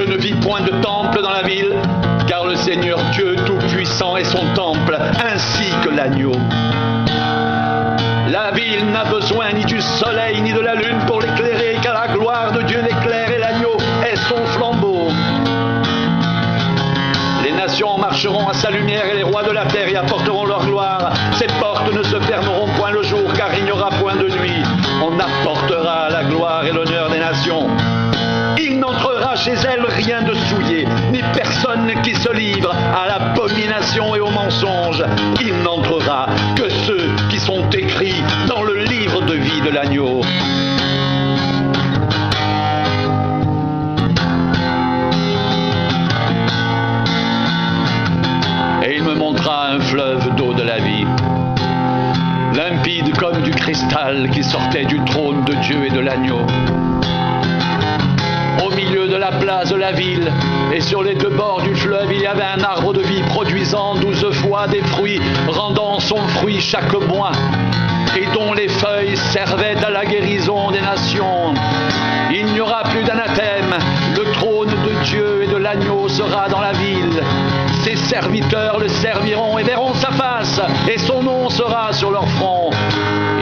Je ne vis point de temple dans la ville, car le Seigneur Dieu Tout-Puissant est son temple, ainsi que l'agneau. La ville n'a besoin ni du soleil ni de la lune pour l'éclairer, car la gloire de Dieu l'éclaire et l'agneau est son flambeau. Les nations marcheront à sa lumière et les rois de la terre y apporteront leur gloire. Ses portes ne se fermeront point le jour, car il n'y aura point de nuit. On apportera la gloire et l'honneur des nations. Il n'entrera chez elle rien de souillé, ni personne qui se livre à l'abomination et au mensonge. Il n'entrera que ceux qui sont écrits dans le livre de vie de l'agneau. Et il me montra un fleuve d'eau de la vie, limpide comme du cristal qui sortait du trône de Dieu et de l'agneau. Au milieu de la place de la ville et sur les deux bords du fleuve, il y avait un arbre de vie produisant 12 fois des fruits, rendant son fruit chaque mois, et dont les feuilles servaient à la guérison des nations. Il n'y aura plus d'anathème, le trône de Dieu et de l'agneau sera dans la ville. Ses serviteurs le serviront et verront sa face, et son nom sera sur leur front.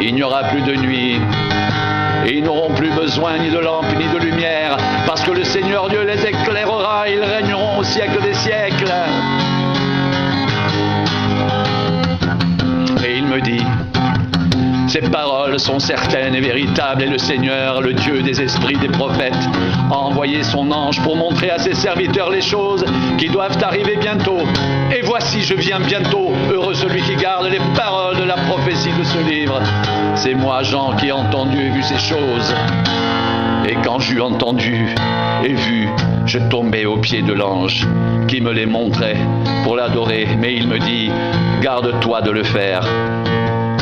Il n'y aura plus de nuit, et ils n'auront plus besoin ni de lampe ni de lumière, parce que le Seigneur Dieu les éclairera et ils régneront au siècle des siècles. Et il me dit: ces paroles sont certaines et véritables, et le Seigneur, le Dieu des esprits des prophètes, a envoyé son ange pour montrer à ses serviteurs les choses qui doivent arriver bientôt. Et voici, je viens bientôt. Heureux celui qui garde les paroles de la prophétie de ce livre. C'est moi, Jean, qui ai entendu et vu ces choses. Et quand j'eus entendu et vu, je tombai aux pieds de l'ange qui me les montrait pour l'adorer. Mais il me dit: garde-toi de le faire.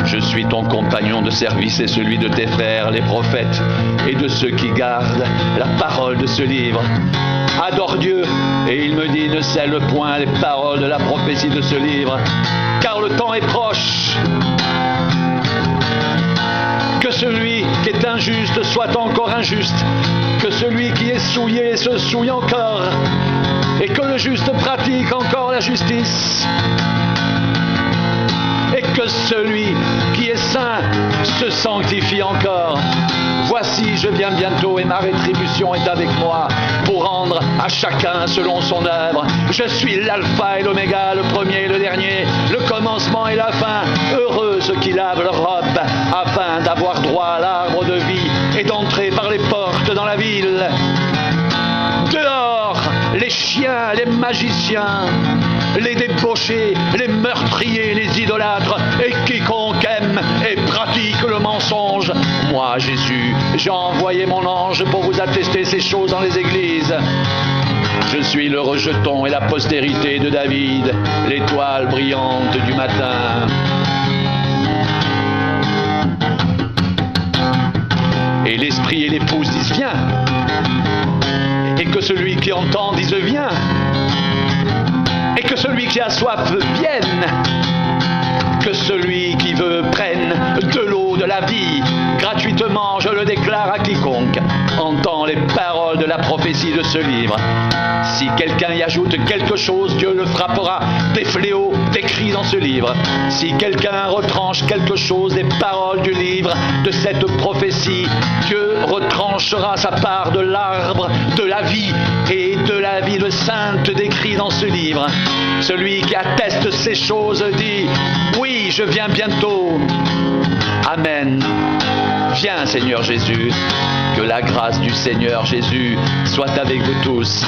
Je suis ton compagnon de service et celui de tes frères, les prophètes, et de ceux qui gardent la parole de ce livre. Adore Dieu. Et il me dit: ne scelle point les paroles de la prophétie de ce livre, car le temps est proche. Que celui qui est injuste soit encore injuste, que celui qui est souillé se souille encore, et que le juste pratique encore la justice, et que celui qui est saint se sanctifie encore. Voici, je viens bientôt et ma rétribution est avec moi pour rendre à chacun selon son œuvre. Je suis l'alpha et l'oméga, le premier et le dernier, le commencement et la fin. Heureux ceux qui lavent leur robe afin d'avoir droit à l'arbre de vie et d'entrer par les portes dans la ville. Dehors, les chiens, les magiciens, les débauchés, les meurtriers, les idolâtres, et quiconque aime et pratique le mensonge. Moi, Jésus, j'ai envoyé mon ange pour vous attester ces choses dans les églises. Je suis le rejeton et la postérité de David, l'étoile brillante du matin. Et l'esprit et l'épouse disent: viens. Et que celui qui entend dise: viens. Et que celui qui a soif vienne. Que celui qui veut prenne de l'eau de la vie. Gratuitement, je le déclare à quiconque entend les paroles de la prophétie de ce livre. Si quelqu'un y ajoute quelque chose, Dieu le frappera des fléaux décrits dans ce livre. Si quelqu'un retranche quelque chose des paroles du livre de cette prophétie, Dieu retranchera sa part de l'arbre de la vie et de la vie de sainte décrit dans ce livre. Celui qui atteste ces choses dit: oui, je viens bientôt. Amen. Viens, Seigneur Jésus. Que la grâce du Seigneur Jésus soit avec vous tous.